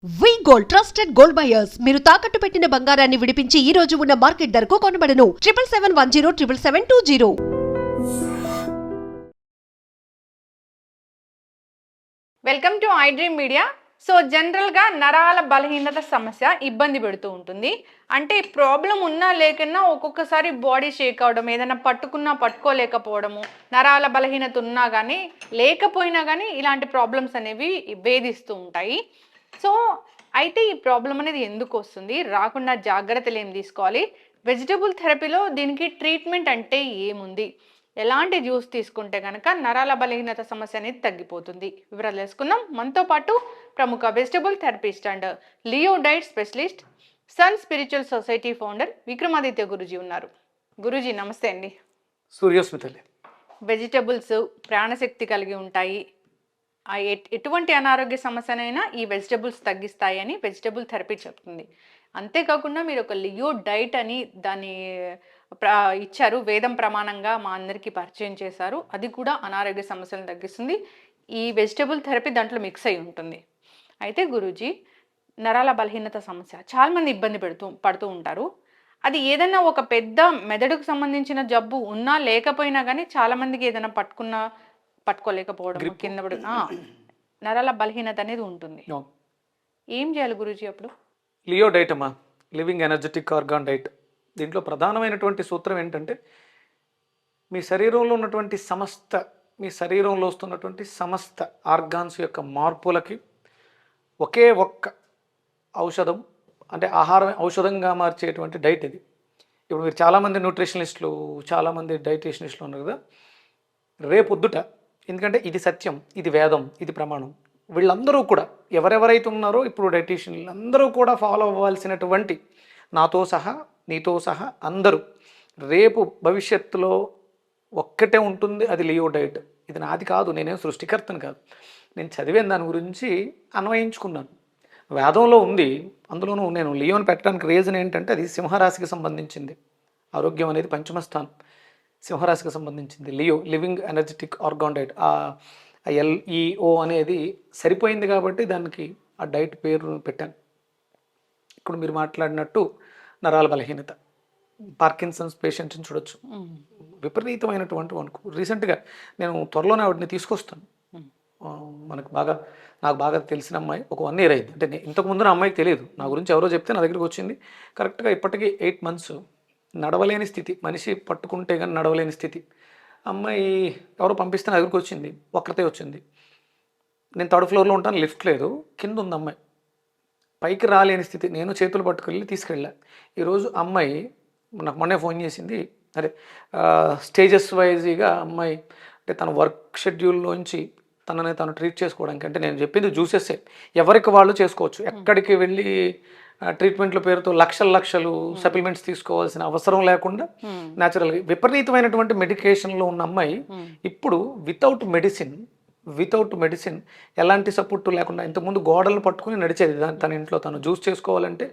వి gold trusted gold buyers మీరు తాకట్టు పెట్టిన బంగారాన్ని విడిపించి ఈ రోజు ఉన్న మార్కెట్ ధరకు కొనబడను 7771077720. Welcome to I dream media. So జనరల్గా నరాల బలహీనత సమస్య ఇబ్బంది పెడుతూ ఉంటుంది. అంటే ప్రాబ్లం ఉన్నా లేకున్నా ఒక్కొక్కసారి బాడీ షేక్ అవడం, ఏదైనా పట్టుకున్నా పట్టుకోలేకపోవడము, నరాల బలహీనత ఉన్నా కానీ లేకపోయినా కానీ ఇలాంటి ప్రాబ్లమ్స్ అనేవి వేధిస్తూ ఉంటాయి. సో అయితే ఈ ప్రాబ్లం అనేది ఎందుకు వస్తుంది, రాకుండా జాగ్రత్తలు ఏం తీసుకోవాలి, వెజిటబుల్ థెరపీలో దీనికి ట్రీట్మెంట్ అంటే ఏముంది, ఎలాంటి జ్యూస్ తీసుకుంటే కనుక నరాల బలహీనత సమస్య అనేది తగ్గిపోతుంది, వివరాలు తెలుసుకుందాం. మనతో పాటు ప్రముఖ vegetable therapist and Leo diet specialist, sun spiritual society founder Vikramaditya Guruji ఉన్నారు. గురూజీ నమస్తే అండి. సూర్యోస్మితలే. వెజిటబుల్స్ ప్రాణశక్తి కలిగి ఉంటాయి, ఎటువంటి అనారోగ్య సమస్యనైనా ఈ వెజిటబుల్స్ తగ్గిస్తాయి అని వెజిటబుల్ థెరపీ చెప్తుంది. అంతేకాకుండా మీరు ఒక లియో డైట్ అని దాన్ని ఇచ్చారు, వేదం ప్రమాణంగా మా అందరికీ పరిచయం చేశారు. అది కూడా అనారోగ్య సమస్యలను తగ్గిస్తుంది. ఈ వెజిటబుల్ థెరపీ దాంట్లో మిక్స్ అయి ఉంటుంది. అయితే గురూజీ, నరాల బలహీనత సమస్య చాలామంది ఇబ్బంది పడుతూ ఉంటారు. అది ఏదైనా ఒక పెద్ద మెదడుకు సంబంధించిన జబ్బు ఉన్నా లేకపోయినా కానీ చాలామందికి ఏదైనా పట్టుకోలేకపోవడం, కింద పడి నరాల బలహీనత అనేది ఉంటుంది. ఏం చేయాలి గురూజీ అప్పుడు? లియో డైట్ అమ్మా, లివింగ్ ఎనర్జెటిక్ ఆర్గాన్ డైట్. దీంట్లో ప్రధానమైనటువంటి సూత్రం ఏంటంటే, మీ శరీరంలో ఉన్నటువంటి మీ శరీరంలో వస్తున్నటువంటి సమస్త ఆర్గాన్స్ యొక్క మార్పులకి ఒకే ఒక్క ఔషధం, అంటే ఆహారం ఔషధంగా మార్చేటువంటి డైట్ ఇది. ఇప్పుడు మీరు చాలామంది న్యూట్రిషనిస్టులు, చాలామంది డైటీషనిస్టులు ఉన్నారు కదా, రేపొద్దుట, ఎందుకంటే ఇది సత్యం, ఇది వేదం, ఇది ప్రమాణం, వీళ్ళందరూ కూడా ఎవరెవరైతే ఉన్నారో ఇప్పుడు డైటీషియన్లు అందరూ కూడా ఫాలో అవ్వాల్సినటువంటి, నాతో సహా నీతో సహా అందరూ, రేపు భవిష్యత్తులో ఒక్కటే ఉంటుంది, అది లియో డైట్. ఇది నాది కాదు, నేనేం సృష్టికర్తను కాదు, నేను చదివాను, దాని గురించి అన్వయించుకున్నాను. వేదంలో ఉంది. అందులోనూ నేను లియోని పెట్టడానికి రీజన్ ఏంటంటే, అది సింహరాశికి సంబంధించింది. ఆరోగ్యం అనేది పంచమ స్థానం, సింహరాశికి సంబంధించింది. Leo, living energetic organ diet. ఆ LEO అనేది సరిపోయింది కాబట్టి దానికి ఆ డైట్ పేరు పెట్టాను. ఇప్పుడు మీరు మాట్లాడినట్టు నరాల బలహీనత, పార్కిన్సన్స్ పేషెంట్ని చూడొచ్చు, విపరీతమైనటువంటి వణుకు. రీసెంట్గా నేను త్వరలోనే ఆవిడని తీసుకొస్తాను. నాకు బాగా తెలిసిన అమ్మాయి, ఒక 1 year అయింది. అంటే ఇంతకుముందు నా అమ్మాయికి తెలియదు, నా గురించి ఎవరో చెప్తే నా దగ్గరికి వచ్చింది. కరెక్ట్గా ఇప్పటికీ 8 months. నడవలేని స్థితి, మనిషి పట్టుకుంటే కానీ నడవలేని స్థితి. అమ్మాయి ఎవరో పంపిస్తే నా దగ్గరికి వచ్చింది, ఒక్కతే వచ్చింది. నేను 3rd floorలో ఉంటాను, లిఫ్ట్ లేదు, కింద ఉంది అమ్మాయి, పైకి రాలేని స్థితి. నేను చేతులు పట్టుకెళ్ళి తీసుకెళ్ళా. ఈరోజు అమ్మాయి నాకు మొన్నే ఫోన్ చేసింది. అదే స్టేజెస్ వైజ్గా అమ్మాయి, అంటే తన వర్క్ షెడ్యూల్లోంచి తనని తను ట్రీట్ చేసుకోవడానికి, అంటే నేను చెప్పింది జ్యూసెస్సే, ఎవరికి వాళ్ళు చేసుకోవచ్చు, ఎక్కడికి వెళ్ళి ట్రీట్మెంట్ల పేరుతో లక్షలు సప్లిమెంట్స్ తీసుకోవాల్సిన అవసరం లేకుండా న్యాచురల్గా విపరీతమైనటువంటి మెడికేషన్లో ఉన్న అమ్మాయి ఇప్పుడు వితౌట్ మెడిసిన్ ఎలాంటి సపోర్ట్ లేకుండా, ఇంతకుముందు గోడలు పట్టుకుని నడిచేది, తన ఇంట్లో తను జ్యూస్ చేసుకోవాలంటే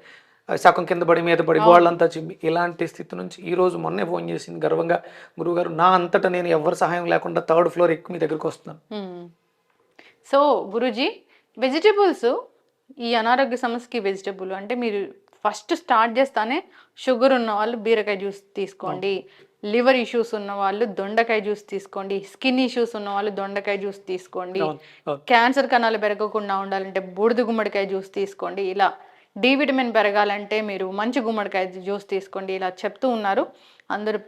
సగం కింద పడి మీద పడి గోడలంతా చిమ్మి, ఇలాంటి స్థితి నుంచి ఈరోజు మొన్నే ఫోన్ చేసింది గర్వంగా, గురువుగారు నా అంతటా నేను ఎవరి సహాయం లేకుండా 3rd floor ఎక్కి మీ దగ్గరికి వస్తున్నాను. సో గురూజీ, వెజిటబుల్స్ ఈ అనారోగ్య సమస్యకి వెజిటబుల్ అంటే, మీరు ఫస్ట్ స్టార్ట్ చేస్తానే షుగర్ ఉన్న వాళ్ళు బీరకాయ జ్యూస్ తీసుకోండి, లివర్ ఇష్యూస్ ఉన్న వాళ్ళు దొండకాయ జ్యూస్ తీసుకోండి, స్కిన్ ఇష్యూస్ ఉన్న వాళ్ళు దొండకాయ జ్యూస్ తీసుకోండి, క్యాన్సర్ కణాలు పెరగకుండా ఉండాలంటే బూడిద గుమ్మడికాయ జ్యూస్ తీసుకోండి, ఇలా డి విటమిన్ పెరగాలంటే మీరు మంచి గుమ్మడికాయ జ్యూస్ తీసుకోండి, ఇలా చెప్తూ ఉన్నారు. అందరూ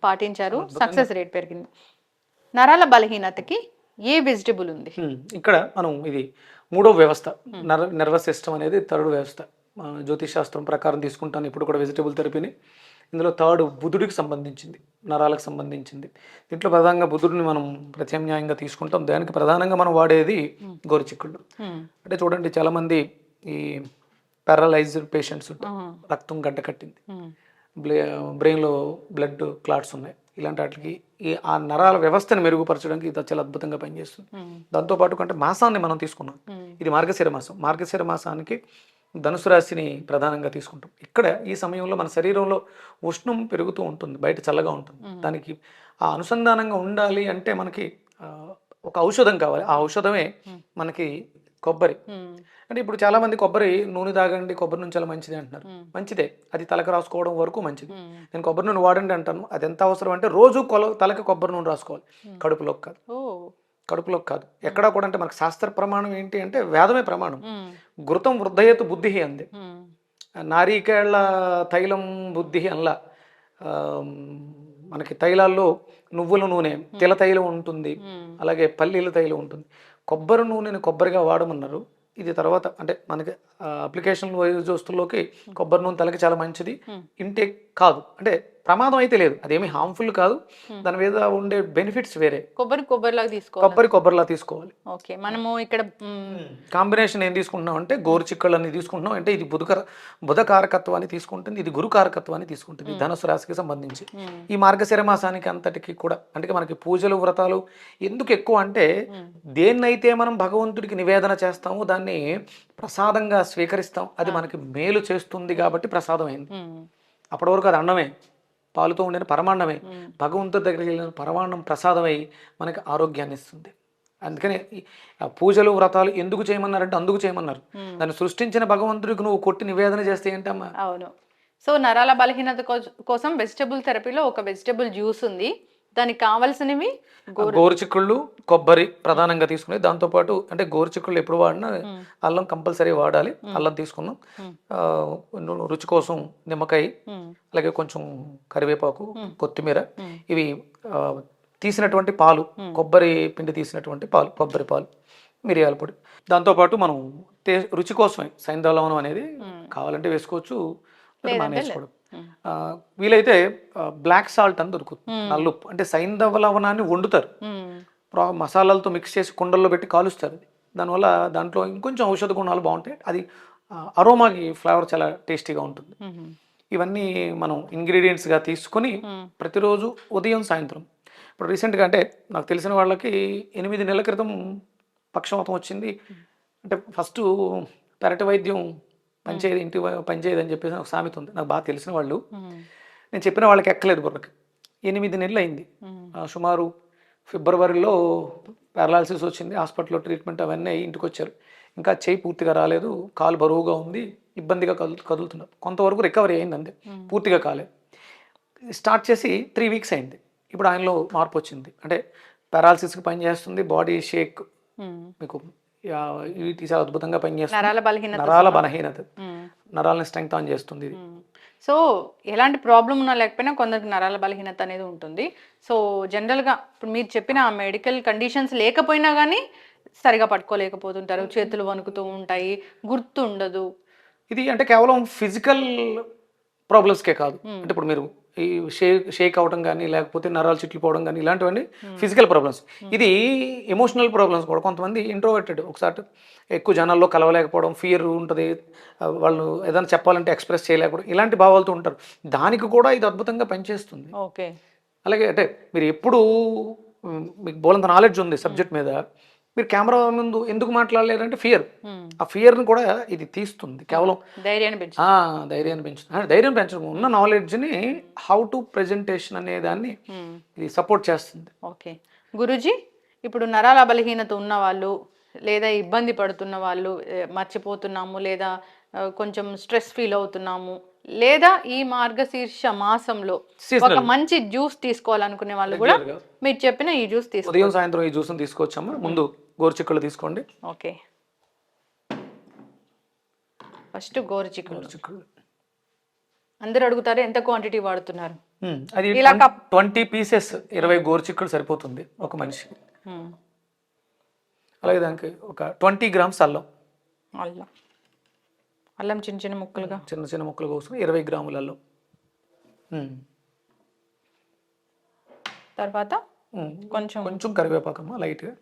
పాటించారు, సక్సెస్ రేట్ పెరిగింది. నరాల బలహీనతకి ఏ వెజిటబుల్ ఉంది? ఇక్కడ మనం ఇది 3వ వ్యవస్థ, నర్వస్ సిస్టమ్ అనేది 3rd వ్యవస్థ. జ్యోతిష్ శాస్త్రం ప్రకారం తీసుకుంటాను ఇప్పుడు కూడా వెజిటబుల్ థెరపీని. ఇందులో 3rd బుధుడికి సంబంధించింది, నరాలకు సంబంధించింది. దీంట్లో ప్రధానంగా బుధుడిని మనం ప్రత్యామ్నాయంగా తీసుకుంటాం. దానికి ప్రధానంగా మనం వాడేది గోరుచిక్కుళ్ళు. అంటే చూడండి, చాలామంది ఈ పారలైజ్డ్ పేషెంట్స్ ఉంటారు, రక్తం గడ్డ కట్టింది, బ్రెయిన్లో బ్లడ్ క్లాట్స్ ఉన్నాయి, ఇలాంటి వాటికి ఆ నరాల వ్యవస్థను మెరుగుపరచడానికి ఇది చాలా అద్భుతంగా పనిచేస్తుంది. దాంతోపాటు కంటే మాసాన్ని మనం తీసుకున్నాం, ఇది మార్గశిర మాసానికి ధనుసు రాశిని ప్రధానంగా తీసుకుంటాం. ఇక్కడ ఈ సమయంలో మన శరీరంలో ఉష్ణం పెరుగుతూ ఉంటుంది, బయట చల్లగా ఉంటుంది. దానికి ఆ అనుసంధానంగా ఉండాలి అంటే మనకి ఒక ఔషధం కావాలి. ఆ ఔషధమే మనకి కొబ్బరి అంటే ఇప్పుడు చాలా మంది కొబ్బరి నూనె తాగండి, కొబ్బరి నుంచి చాలా మంచిది అంటున్నారు. మంచిదే, అది తలకు రాసుకోవడం వరకు మంచిది. నేను కొబ్బరి నూనె వాడండి అంటాను. అది ఎంత అవసరం అంటే రోజు తలకి కొబ్బరి నూనె రాసుకోవాలి, కడుపులోకి కాదు. కడుపులోకి కాదు, ఎక్కడా కూడా. అంటే మనకు శాస్త్ర ప్రమాణం ఏంటి అంటే వేదమే ప్రమాణం. ఘృతం వృద్ధయేతు బుద్ధి అంది, నారీకేళ్ల తైలం బుద్ధి అనలా. మనకి తైలాల్లో నువ్వుల నూనె, తిల తైలం ఉంటుంది, అలాగే పల్లీల తైలం ఉంటుంది. కొబ్బరి నూనెని కొబ్బరిగా వాడమన్నారు. ఇది తర్వాత అంటే మనకి అప్లికేషన్ వైజ్ వస్తువుల్లోకి కొబ్బరి నూనె తలకి చాలా మంచిది. ఇంటేక్ కాదు అంటే ప్రమాదం అయితే లేదు, అదేమి హార్మ్ఫుల్ కాదు. దాని మీద ఉండే బెనిఫిట్స్ వేరే. కొబ్బరిలా తీసుకోవాలి. ఓకే, మనము ఇక్కడ కాంబినేషన్ ఏం తీసుకుంటున్నాం అంటే గోరుచిక్కళ్ళని తీసుకుంటున్నాం. అంటే ఇది బుధ కారకత్వాన్ని తీసుకుంటుంది, ఇది గురు కారకత్వాన్ని తీసుకుంటుంది ధనుసు రాశికి సంబంధించి. ఈ మార్గశిర మాసానికి అంతటికి కూడా అంటే మనకి పూజలు వ్రతాలు ఎందుకు ఎక్కువ అంటే దేన్నైతే మనం భగవంతుడికి నివేదన చేస్తామో దాన్ని ప్రసాదంగా స్వీకరిస్తాం, అది మనకి మేలు చేస్తుంది కాబట్టి ప్రసాదం అయింది. అప్పటి వరకు అది అన్నమే, పాలుతో ఉండిన పరమాన్నమే. భగవంతుడి దగ్గరికి వెళ్ళిన పరమాన్నం ప్రసాదమై మనకి ఆరోగ్యాన్ని ఇస్తుంది. అందుకని పూజలు వ్రతాలు ఎందుకు చేయమన్నారంటే అందుకు చేయమన్నారు. దాన్ని సృష్టించిన భగవంతుడికి నువ్వు కొట్టి నివేదన చేస్తే ఏంటమ్మా. అవును. సో నరాల బలహీనత కోసం వెజిటబుల్ థెరపీలో ఒక వెజిటబుల్ జ్యూస్ ఉంది, దానికి కావాల్సినవి గోరుచిక్కుళ్ళు, కొబ్బరి ప్రధానంగా తీసుకుని, దాంతోపాటు అంటే గోరుచిక్కుళ్ళు ఎప్పుడు వాడినా అల్లం కంపల్సరీ వాడాలి. అల్లం తీసుకున్నాం, రుచి కోసం నిమ్మకాయ, అలాగే కొంచెం కరివేపాకు, కొత్తిమీర, ఇవి తీసినటువంటి పాలు, కొబ్బరి పిండి తీసినటువంటి పాలు, కొబ్బరి పాలు, మిరియాల పొడి. దాంతోపాటు మనం రుచి కోసమే సైంధవ లవణం అనేది కావాలంటే వేసుకోవచ్చు, మానేసుకోవడం. వీలైతే బ్లాక్ సాల్ట్ అని దొరుకుతుంది, నల్లుప్పు. అంటే సైంధవ లవణాన్ని వండుతారు, మసాలాలతో మిక్స్ చేసి కుండల్లో పెట్టి కాలుస్తారు. దానివల్ల దాంట్లో ఇంకొంచెం ఔషధ గుణాలు బాగుంటాయి. అది అరోమాకి ఫ్లేవర్ చాలా టేస్టీగా ఉంటుంది. ఇవన్నీ మనం ఇంగ్రీడియంట్స్గా తీసుకొని ప్రతిరోజు ఉదయం సాయంత్రం. ఇప్పుడు రీసెంట్గా అంటే నాకు తెలిసిన వాళ్ళకి 8 నెలల క్రితం పక్షవాతం వచ్చింది. అంటే ఫస్ట్ పెరటి వైద్యం పనిచేయదు, ఇంటి పనిచేయదు అని చెప్పేసి ఒక సామెత ఉంది. నాకు బాగా తెలిసిన వాళ్ళు, నేను చెప్పిన వాళ్ళకి ఎక్కలేదు బుర్రకి. 8 నెలలు అయింది. సుమారు ఫిబ్రవరిలో పారాలసిస్ వచ్చింది, హాస్పిటల్లో ట్రీట్మెంట్ అవన్నీ అయ్యి ఇంటికి వచ్చారు. ఇంకా చేయి పూర్తిగా రాలేదు, కాలు బరువుగా ఉంది, ఇబ్బందిగా కదులుతున్నారు. కొంతవరకు రికవరీ అయింది, అంతే, పూర్తిగా కాలేదు. స్టార్ట్ చేసి 3 వీక్స్ అయింది. ఇప్పుడు ఆయనలో మార్పు వచ్చింది. అంటే పారాలసిస్కి పనిచేస్తుంది, బాడీ షేక్, మీకు ఇది చాలా అద్భుతంగా పనిచేస్తుంది. నరాల బలహీనత, నరాలని స్ట్రెంగ్త్ ఆన్ చేస్తుంది ఇది. సో ఎలాంటి ప్రాబ్లం ఉన్నా లేకపోయినా కొందరికి నరాల బలహీనత అనేది ఉంటుంది. సో జనరల్గా ఇప్పుడు మీరు చెప్పిన మెడికల్ కండిషన్స్ లేకపోయినా కానీ సరిగా పట్టుకోలేకపోతుంటారు, చేతులు వణుకుతూ ఉంటాయి, గుర్తు ఉండదు. ఇది అంటే కేవలం ఫిజికల్ ప్రాబ్లమ్స్కే కాదు. అంటే ఇప్పుడు మీరు ఈ షేక్ అవడం కానీ, లేకపోతే నరాలు చిట్లిపోవడం కానీ, ఇలాంటివన్నీ ఫిజికల్ ప్రాబ్లమ్స్. ఇది ఎమోషనల్ ప్రాబ్లమ్స్ కూడా. కొంతమంది ఇంట్రోవర్టెడ్, ఒకసారి ఎక్కువ జనాల్లో కలవలేకపోవడం, ఫియర్ ఉంటుంది, వాళ్ళు ఏదైనా చెప్పాలంటే ఎక్స్ప్రెస్ చేయలేకపోవడం, ఇలాంటి భావాలతో ఉంటారు. దానికి కూడా ఇది అద్భుతంగా పనిచేస్తుంది. ఓకే. అలాగే అంటే మీరు ఎప్పుడు మీకు బోలంత నాలెడ్జ్ ఉంది సబ్జెక్ట్ మీద, మీరు కెమెరా ముందు ఎందుకు మాట్లాడలేరంటే ఫియర్. ఆ ఫియర్ని కూడా ఇది తీస్తుంది. కేవలం ధైర్యాన్ని పెంచుతుంది. ధైర్యం పెంచడం, ఉన్న నాలెడ్జ్ని హౌ టు ప్రెజెంటేషన్ అనే దాన్ని ఇది సపోర్ట్ చేస్తుంది. ఓకే గురూజీ, ఇప్పుడు నరాల బలహీనత ఉన్న వాళ్ళు లేదా ఇబ్బంది పడుతున్న వాళ్ళు, మర్చిపోతున్నాము లేదా కొంచెం స్ట్రెస్ ఫీల్ అవుతున్నాము, లేదా ఈ మార్గశీర్ష మాసంలో ఒక మంచి జ్యూస్ తీసుకోవాలనుకునే వాళ్ళు కూడా మీరు చెప్పిన ఈ జ్యూస్ తీసుకోవాలి. ఉదయం సాయంత్రం ఈ జ్యూస్ని తీసుకోవచ్చమ్మా. ముందు గోరుచిక్కుళ్ళు తీసుకోండి. ఓకే, ఫస్ట్ గోరుచిక్కుళ్ళు. అందరూ అడుగుతారు ఎంత క్వాంటిటీ వాడుతున్నారు. అది 20 పీసెస్, 20 గోరుచిక్కుళ్ళు సరిపోతుంది ఒక మనిషికి. అలాగే దానికి ఒక 20 గ్రామ్స్ అల్లం చిన్న చిన్న ముక్కలుగా కోసం 20 గ్రాముల అల్లం. తర్వాత కొంచెం కరివేపాకమ్మ, లైట్గా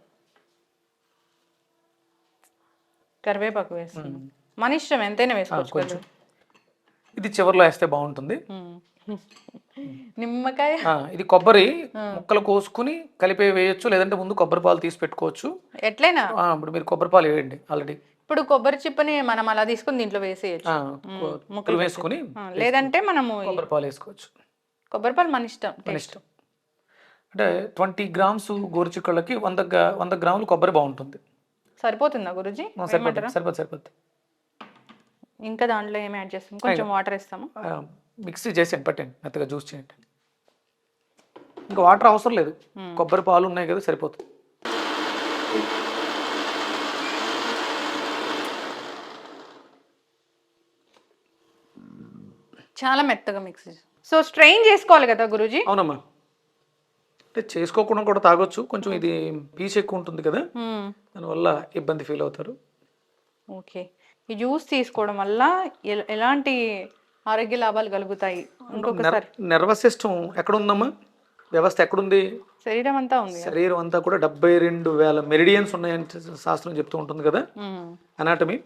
కరివేపాకు వేసుకుందాం. మన ఇష్టం, ఎంతైనా వేసుకోవచ్చు. ఇది చివరిలో వేస్తే బాగుంటుంది. నిమ్మకాయ, ఇది కొబ్బరి ముక్కలు కోసుకుని కలిపి వేయచ్చు, లేదంటే ముందు కొబ్బరి పాలు తీసి పెట్టుకోవచ్చు, ఎట్లయినా. ఇప్పుడు మీరు కొబ్బరి పాలు వేయండి ఆల్రెడీ. ఇప్పుడు కొబ్బరి చిప్పని మనం అలా తీసుకుని దీంట్లో వేసేయచ్చు, ముక్కలు వేసుకుని, లేదంటే మనము కొబ్బరి పాలు వేసుకోవచ్చు. కొబ్బరి పాలు మన ఇష్టం. అంటే 20 గ్రామ్స్ గోరుచిక్కుళ్ళకి 100 గ్రాములు కొబ్బరి బాగుంటుంది. సరిపోతుందా గురుజీ? సరిపోతుంది సరిపోతుంది సరిపోతుంది. ఇంకా దాంట్లో ఏమి యాడ్ చేస్తాం? కొంచెం వాటర్ వేస్తాము. మిక్సీ చేసేయండి, పట్టండి, మెత్తగా జ్యూస్ చేయండి. ఇంకా వాటర్ అవసరం లేదు, కొబ్బరి పాలు ఉన్నాయి కదా సరిపోతుంది. చాలా మెత్తగా మిక్స్. సో స్ట్రెయిన్ చేసుకోవాలి కదా గురూజీ? అవునమ్మా, అంటే చేసుకోకుండా కూడా తాగొచ్చు. కొంచెం ఇది పీస్ ఎక్కువ ఉంటుంది కదా, దానివల్ల ఇబ్బంది ఫీల్ అవుతారు. ఓకే, ఈ జ్యూస్ తీసుకోవడం వల్ల ఎలాంటి ఆరోగ్య లాభాలు కలుగుతాయి? ఇంకొకసారి, నర్వస్ సిస్టమ్ ఎక్కడ ఉందమ్మా, వ్యవస్థ ఎక్కడుంది? శరీరం అంతా ఉంది. శరీరం అంతా కూడా 72,000 మెరిడియన్స్ ఉన్నాయని శాస్త్రం చెప్తూ ఉంటుంది కదా, అనాటమీ.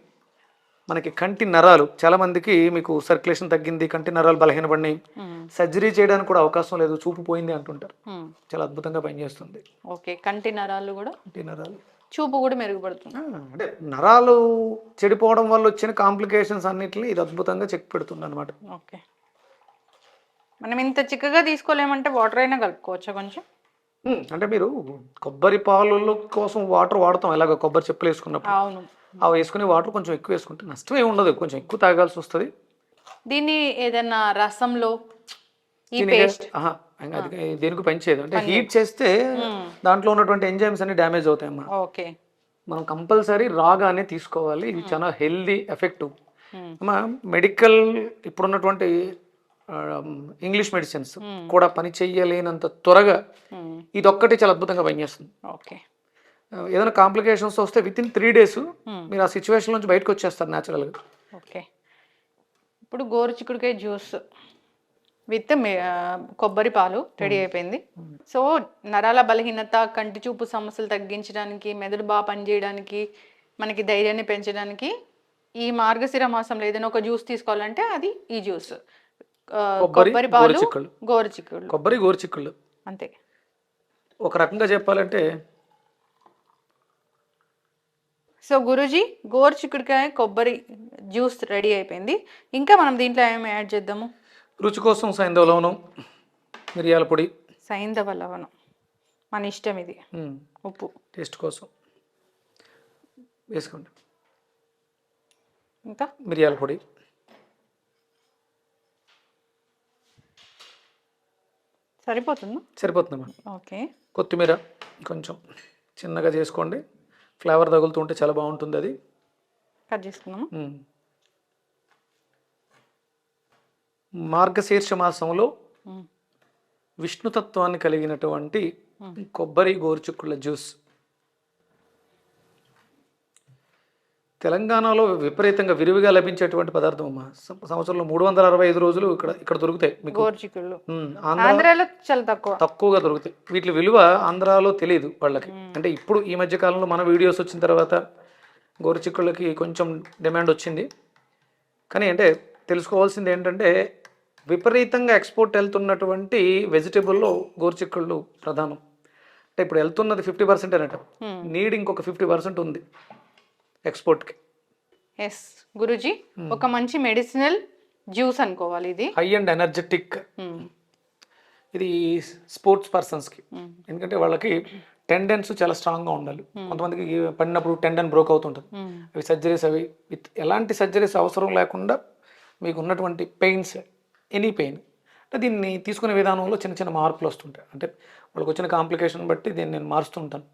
మనకి కంటి నరాలు, చాలా మందికి మీకు సర్క్యులేషన్ తగ్గింది, కంటి నరాలు బలహీనపడినాయి, సర్జరీ చేయడానికి కూడా అవకాశం లేదు, చూపు పోయింది అంటుంటారు. చాలా అద్భుతంగా పనిచేస్తుంది. ఓకే, కంటి నరాలు కూడా, కంటి నరాలు, చూపు కూడా మెరుగుపడుతుంది. అంటే నరాలు చెడిపోవడం వల్ల వచ్చిన కాంప్లికేషన్స్ అన్నిటిని ఇది అద్భుతంగా చెక్ పెడుతుంది అనమాట. ఓకే, మనం ఇంత చిక్కగా తీసుకోలేమంటే వాటర్ అయినా కలుపుకోవచ్చా కొంచెం? అంటే మీరు కొబ్బరి పాలు కోసం వాటర్ వాడతాం, ఎలాగ కొబ్బరి చెప్పులు వేసుకున్నప్పుడు. అవును, అవి వేసుకునే వాటర్ కొంచెం ఎక్కువ వేసుకుంటే నష్టం ఏమి ఉండదు, కొంచెం ఎక్కువ తాగాల్సి వస్తుంది. దీన్ని ఏదైనా రసంలో ఈ పేస్ట్ అది దేనికి పనిచేయదు, అంటే హీట్ చేస్తే దాంట్లో ఉన్నటువంటి ఎంజైమ్స్ అన్ని డ్యామేజ్ అవుతాయి అమ్మా. ఓకే, మనం కంపల్సరీ రాగానే తీసుకోవాలి, ఇది చాలా హెల్దీ ఎఫెక్టివ్ అమ్మా. మెడికల్ ఇప్పుడున్నటువంటి ఇంగ్లీష్ మెడిసిన్స్ కూడా పని చెయ్యలేనంత త్వరగా ఇది ఒక్కటి చాలా అద్భుతంగా పనిచేస్తుంది. ఓకే, ఏదైనా కాంప్లికేషన్స్ వస్తే విత్ ఇన్ 3 days మీరు ఆ సిచ్యువేషన్ నుంచి బయటకు వచ్చేస్తారు న్యాచురల్గా. ఓకే, ఇప్పుడు గోరుచిక్కుడుకాయ జ్యూస్ విత్ కొబ్బరి పాలు రెడీ అయిపోయింది. సో నరాల బలహీనత, కంటి చూపు సమస్యలు తగ్గించడానికి, మెదడు బాగా పనిచేయడానికి, మనకి ధైర్యాన్ని పెంచడానికి ఈ మార్గశిర మాసంలో ఏదైనా ఒక జ్యూస్ తీసుకోవాలంటే అది ఈ జ్యూస్. కొబ్బరి పాలు, గోరుచిక్కుడు, కొబ్బరి గోరుచిక్కుళ్ళు అంతే. ఒక రకంగా చెప్పాలంటే, సో గురూజీ, గోరుచిక్కుడుకాయ కొబ్బరి జ్యూస్ రెడీ అయిపోయింది. ఇంకా మనం దీంట్లో ఏమి యాడ్ చేద్దాము? రుచి కోసం సైంధవ లవణం, మిరియాల పొడి, సైంధవ లవణం మన ఇష్టం, ఇది ఉప్పు టేస్ట్ కోసం వేసుకోండి, ఇంకా మిరియాల పొడి, సరిపోతుందా? సరిపోతుందమ్మా. ఓకే, కొత్తిమీర కొంచెం చిన్నగా చేసుకోండి, ఫ్లేవర్ తగులుతుంటే చాలా బాగుంటుంది. అది కట్ చేసుకున్నాము. మార్గశీర్ష మాసంలో విష్ణుతత్వాన్ని కలిగినటువంటి కొబ్బరి గోరుచిక్కుళ్ళ జ్యూస్ తెలంగాణలో విపరీతంగా విరివిగా లభించేటువంటి పదార్థం అమ్మా. సంవత్సరంలో 365 రోజులు ఇక్కడ దొరుకుతాయి మీకు గోరుచిక్కుళ్ళు. ఆంధ్రాలో చాలా తక్కువగా దొరుకుతాయి. వీటి విలువ ఆంధ్రాలో తెలియదు వాళ్ళకి. అంటే ఇప్పుడు ఈ మధ్య కాలంలో మన వీడియోస్ వచ్చిన తర్వాత గోరుచిక్కుళ్ళకి కొంచెం డిమాండ్ వచ్చింది. కానీ అంటే తెలుసుకోవాల్సింది ఏంటంటే, విపరీతంగా ఎక్స్పోర్ట్ వెళ్తున్నటువంటి వెజిటేబుల్లో గోరుచిక్కుళ్ళు ప్రధానం. అంటే ఇప్పుడు వెళ్తున్నది 50% అనట, నీడ్ ఇంకొక 50% ఉంది ఎక్స్పోర్ట్కి. ఎస్ గురూజీ, ఒక మంచి మెడిసినల్ జ్యూస్ అనుకోవాలి ఇది. High and energetic. ఇది స్పోర్ట్స్ పర్సన్స్కి, ఎందుకంటే వాళ్ళకి టెండెన్స్ చాలా స్ట్రాంగ్గా ఉండాలి. కొంతమందికి పడినప్పుడు టెండెన్ బ్రోక్ అవుతుంటుంది. అవి సర్జరీస్, అవి విత్ ఎలాంటి సర్జరీస్ అవసరం లేకుండా మీకు ఉన్నటువంటి పెయిన్స్, ఎనీ పెయిన్, అంటే దీన్ని తీసుకునే విధానంలో చిన్న చిన్న మార్పులు వస్తుంటాయి. అంటే వాళ్ళకి వచ్చిన కాంప్లికేషన్ బట్టి దీన్ని నేను మారుస్తుంటాను.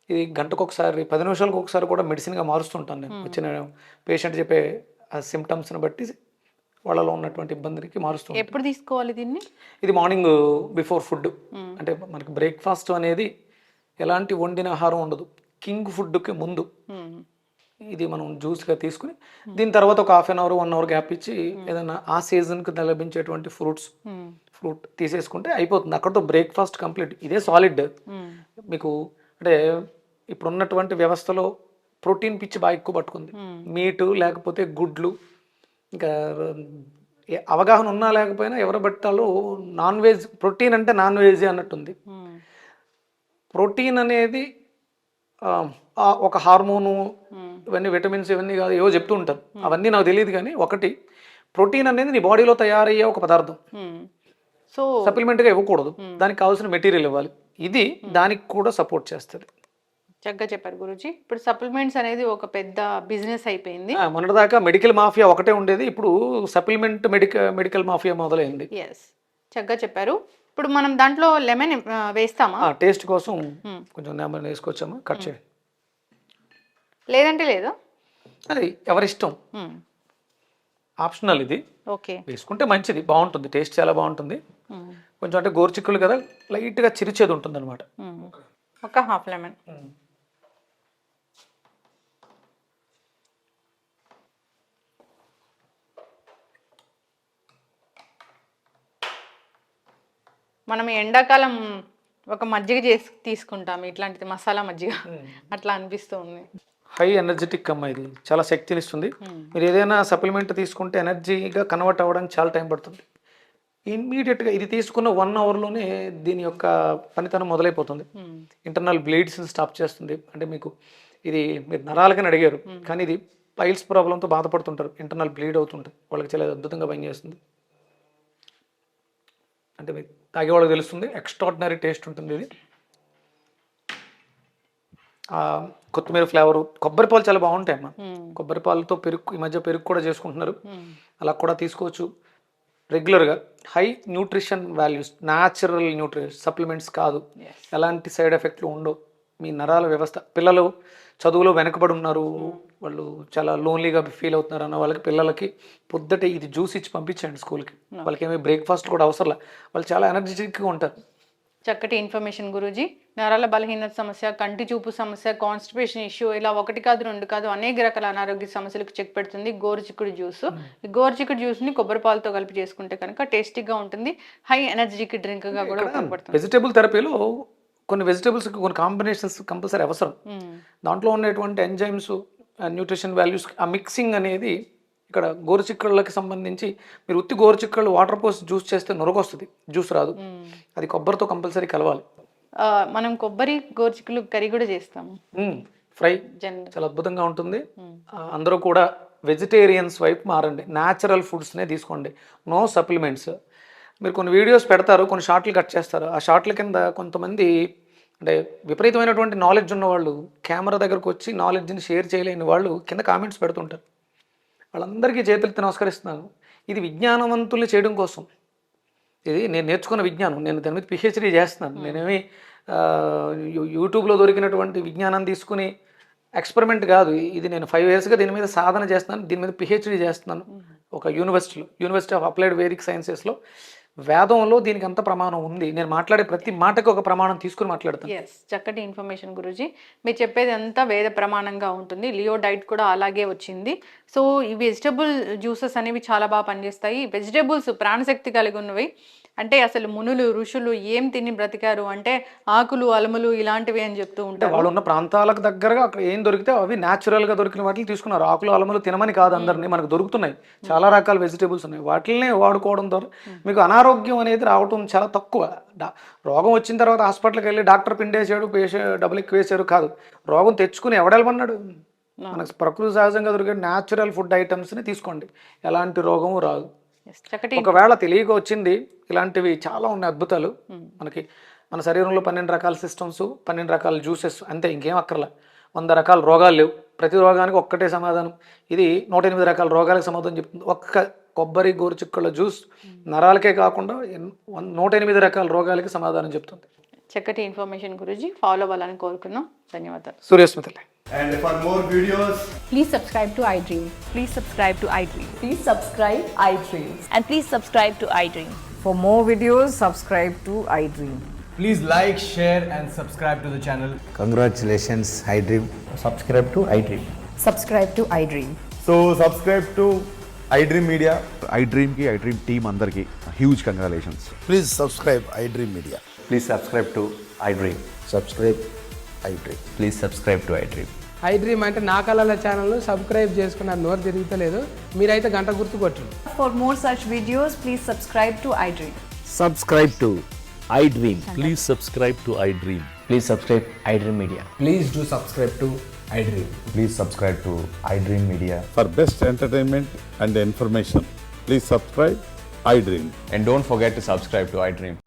ఇది గంటకు ఒకసారి, 10 నిమిషాలకు ఒకసారి కూడా మెడిసిన్గా మారుస్తుంటాను నేను. వచ్చిన పేషెంట్ చెప్పే ఆ సిమ్టమ్స్ని బట్టి వాళ్ళలో ఉన్నటువంటి ఇబ్బందికి మారుస్తుంటాను. ఎప్పుడు తీసుకోవాలి దీన్ని? ఇది మార్నింగ్ బిఫోర్ ఫుడ్. అంటే మనకి బ్రేక్ఫాస్ట్ అనేది ఎలాంటి వండిన ఆహారం ఉండదు, కింగ్ ఫుడ్కి ముందు ఇది మనం జ్యూస్గా తీసుకుని, దీని తర్వాత ఒక 1/2 అవర్ 1 అవర్ గ్యాప్ ఇచ్చి ఏదైనా ఆ సీజన్కి లభించేటువంటి ఫ్రూట్ తీసేసుకుంటే అయిపోతుంది. అక్కడతో బ్రేక్ఫాస్ట్ కంప్లీట్. ఇదే సాలిడ్. మీకు అంటే ఇప్పుడు ఉన్నటువంటి వ్యవస్థలో ప్రోటీన్ పిచ్చి బాగా ఎక్కువ పట్టుకుంది. మీటు లేకపోతే గుడ్లు, ఇంకా అవగాహన ఉన్నా లేకపోయినా ఎవరి బట్టాలో నాన్ వెజ్, ప్రోటీన్ అంటే నాన్ వెజ్ అన్నట్టుంది. ప్రోటీన్ అనేది ఒక హార్మోను, ఇవన్నీ విటమిన్స్, ఇవన్నీ కాదు ఏవో చెప్తూ ఉంటారు, అవన్నీ నాకు తెలియదు. కానీ ఒకటి, ప్రోటీన్ అనేది నీ బాడీలో తయారయ్యే ఒక పదార్థం. సో సప్లిమెంట్గా ఇవ్వకూడదు, దానికి కావాల్సిన మెటీరియల్ ఇవ్వాలి. ఇది దానికి కూడా సపోర్ట్ చేస్తుంది. చక్కగా చెప్పారు గురూజీ. ఇప్పుడు సప్లిమెంట్స్ అనేది ఒక పెద్ద బిజినెస్ అయిపోయింది. మొన్నటిదాకా మెడికల్ మాఫియా ఒకటే ఉండేది, ఇప్పుడు సప్లిమెంట్ మెడికల్ మాఫియా మొదలైంది. ఎస్, చక్కగా చెప్పారు. ఇప్పుడు మనం దాంట్లో లెమన్ వేస్తామా? టేస్ట్ కోసం కొంచెం లెమన్ వేసుకొచ్చామా, కట్ చేయండి. లేదంటే లేదు, అది ఎవరిష్టం, ఆప్షనల్. ఇది ఓకే, వేసుకుంటే మంచిది, బాగుంటుంది, టేస్ట్ చాలా బాగుంటుంది. కొంచెం అంటే గోరుచిక్కులు కదా, లైట్గా చిరిచేది ఉంటుంది అనమాట. ఒక హాఫ్ లెమన్. మనం ఎండాకాలం ఒక మజ్జిగ చేసి తీసుకుంటాం, ఇట్లాంటిది మసాలా మజ్జిగ, అట్లా అనిపిస్తూ ఉంది. హై ఎనర్జెటిక్ అమ్మ, ఇది చాలా శక్తినిస్తుంది. మీరు ఏదైనా సప్లిమెంట్ తీసుకుంటే ఎనర్జీగా కన్వర్ట్ అవ్వడానికి చాలా టైం పడుతుంది. ఇమ్మీడియట్గా ఇది తీసుకున్న 1 అవర్లోనే దీని యొక్క పనితనం మొదలైపోతుంది. ఇంటర్నల్ బ్లీడ్స్ని స్టాప్ చేస్తుంది. అంటే మీకు ఇది మీరు నరాలకని అడిగారు, కానీ ఇది పైల్స్ ప్రాబ్లంతో బాధపడుతుంటారు, ఇంటర్నల్ బ్లీడ్ అవుతుంటుంది, వాళ్ళకి చాలా అద్భుతంగా పనిచేస్తుంది. అంటే మీకు తాగే వాళ్ళకి తెలుస్తుంది, ఎక్స్ట్రాడినరీ టేస్ట్ ఉంటుంది ఇది. కొత్తిమీర ఫ్లేవరు, కొబ్బరి పాలు చాలా బాగుంటాయి అమ్మా. కొబ్బరి పాలతో పెరుగు, ఈ మధ్య పెరుగు కూడా చేసుకుంటున్నారు, అలా కూడా తీసుకోవచ్చు రెగ్యులర్గా. High nutrition values, natural nutrition supplements కాదు, ఎలాంటి సైడ్ ఎఫెక్ట్లు ఉండవు. మీ నరాల వ్యవస్థ, పిల్లలు చదువులో వెనకబడి ఉన్నారు, వాళ్ళు చాలా లోన్లీగా ఫీల్ అవుతున్నారు అన్న వాళ్ళకి, పిల్లలకి పొద్దుటే ఇది జ్యూస్ ఇచ్చి పంపించండి స్కూల్కి. వాళ్ళకి ఏమీ బ్రేక్ఫాస్ట్ కూడా అవసరం, వాళ్ళు చాలా ఎనర్జెటిక్గా ఉంటారు. చక్కటి ఇన్ఫర్మేషన్ గురూజీ. నరాల బలహీనత సమస్య, కంటి చూపు సమస్య, కాన్స్టిపేషన్ ఇష్యూ, ఇలా 1 కాదు 2 కాదు అనేక రకాల అనారోగ్య సమస్యలకు చెక్ పెడుతుంది గోరుచిక్కుడు జ్యూస్. ఈ గోరుచిక్కుడు జ్యూస్ని కొబ్బరి పాలతో కలిపి చేసుకుంటే కనుక టేస్టీగా ఉంటుంది, హై ఎనర్జెటిక్ డ్రింక్గా కూడా ఉపయోగపడుతుంది. వెజిటేబుల్ థెరపీలో కొన్ని వెజిటేబుల్స్కి కొన్ని కాంబినేషన్స్ కంపల్సరీ అవసరం. దాంట్లో ఉన్నటువంటి ఎంజైమ్స్, న్యూట్రిషన్ వాల్యూస్, ఆ మిక్సింగ్ అనేది ఇక్కడ గోరుచిక్కుళ్ళకి సంబంధించి మీరు ఉత్తి గోరుచిక్కుళ్ళు వాటర్ పోసి జ్యూస్ చేస్తే నొరగొస్తుంది, జ్యూస్ రాదు. అది కొబ్బరితో కంపల్సరీ కలవాలి. మనం కొబ్బరి గోరుచిక్కులు కర్రీ కూడా చేస్తాము, ఫ్రై చాలా అద్భుతంగా ఉంటుంది. అందరూ కూడా వెజిటేరియన్స్ వైపు మారండి, న్యాచురల్ ఫుడ్స్నే తీసుకోండి, నో సప్లిమెంట్స్. మీరు కొన్ని వీడియోస్ పెడతారు, కొన్ని షార్ట్లు కట్ చేస్తారు, ఆ షార్ట్ల కింద కొంతమంది అంటే విపరీతమైనటువంటి నాలెడ్జ్ ఉన్నవాళ్ళు కెమెరా దగ్గరకు వచ్చి నాలెడ్జ్ని షేర్ చేయలేని వాళ్ళు కింద కామెంట్స్ పెడుతుంటారు. వాళ్ళందరికీ చేతులెత్తి నమస్కరిస్తున్నాను. ఇది విజ్ఞానవంతుల్ని చేయడం కోసం, ఇది నేను నేర్చుకున్న విజ్ఞానం, నేను దాని మీద పిహెచ్డీ చేస్తున్నాను. నేనేమి యూట్యూబ్లో దొరికినటువంటి విజ్ఞానాన్ని తీసుకుని ఎక్స్పెరిమెంట్ కాదు ఇది. నేను 5 yearsగా దీని మీద సాధన చేస్తున్నాను, దీని మీద పిహెచ్డీ చేస్తున్నాను ఒక యూనివర్సిటీ ఆఫ్ అప్లైడ్ వేదిక్ సైన్సెస్లో. వేదంలో దీనికి అంత ప్రమాణం ఉంది, నేను మాట్లాడే ప్రతి మాటకి ఒక ప్రమాణం తీసుకుని మాట్లాడతాను. చక్కటి ఇన్ఫర్మేషన్ గురూజీ. మీరు చెప్పేది అంతా వేద ప్రమాణంగా ఉంటుంది, లియో డైట్ కూడా అలాగే వచ్చింది. సో ఈ వెజిటబుల్ జ్యూసెస్ అనేవి చాలా బాగా పనిచేస్తాయి. వెజిటబుల్స్ ప్రాణశక్తి కలిగి ఉన్నవి. అంటే అసలు మునులు ఋషులు ఏం తిని బ్రతికారు అంటే ఆకులు అలములు ఇలాంటివి అని చెప్తూ ఉంటారు. వాళ్ళు ఉన్న ప్రాంతాలకు దగ్గరగా అక్కడ ఏం దొరికితే అవి న్యాచురల్గా దొరికిన వాటిని తీసుకున్నారు. ఆకులు అలములు తినమని కాదు అందరినీ, మనకు దొరుకుతున్నాయి చాలా రకాల వెజిటేబుల్స్ ఉన్నాయి, వాటిని వాడుకోవడం ద్వారా మీకు అనారోగ్యం అనేది రావటం చాలా తక్కువ. రోగం వచ్చిన తర్వాత హాస్పిటల్కి వెళ్ళి డాక్టర్ పిండేసాడు, డబ్బులు ఎక్కువ వేసారు కాదు, రోగం తెచ్చుకుని ఎవడెళ్ళమన్నాడు. మనకు ప్రకృతి సహజంగా దొరికే న్యాచురల్ ఫుడ్ ఐటమ్స్ని తీసుకోండి, ఎలాంటి రోగము రాదు. ఒకవేళ తెలియక వచ్చింది, ఇలాంటివి చాలా ఉన్నాయి అద్భుతాలు. మనకి మన శరీరంలో 12 రకాల సిస్టమ్స్, 12 రకాల జ్యూసెస్, అంతే, ఇంకేం అక్కర్లా. 100 రకాల రోగాలు లేవు, ప్రతి రోగానికి ఒక్కటే సమాధానం. ఇది 108 రకాల రోగాలకు సమాధానం చెప్తుంది. ఒక్క కొబ్బరి గోరుచిక్కుళ్ళ జ్యూస్ నరాలకే కాకుండా 108 రకాల రోగాలకి సమాధానం చెప్తుంది. చక్కటి ఇన్ఫర్మేషన్ గురూజీ, ఫాలో అవ్వాలని కోరుకున్నాం. ధన్యవాదాలు. సూర్యస్మితలే. And for more videos, Please subscribe to iDream. Please subscribe to iDream. Please subscribe iDream. And please subscribe to iDream. For more videos, subscribe to iDream. please like, share and subscribe to the channel. Congratulations, iDream. Subscribe to iDream. Subscribe to iDream. So subscribe to iDream Media. iDream ki iDream team andarki huge congratulations. Please subscribe iDream Media. Please subscribe to iDream. Subscribe iDream. Please subscribe to iDream. iDream అంటే నా కళల channel subscribe చేసుకున్నారు, నోరు తిరుగుతలేదు, మీరైతే గంట గుర్తు కొట్టండి. For more such videos, please subscribe to iDream. Subscribe to iDream. Please subscribe to iDream. Please subscribe iDream Media. Please do subscribe to iDream. Please subscribe to iDream Media. For best entertainment and information, please subscribe iDream. And don't forget to subscribe to iDream.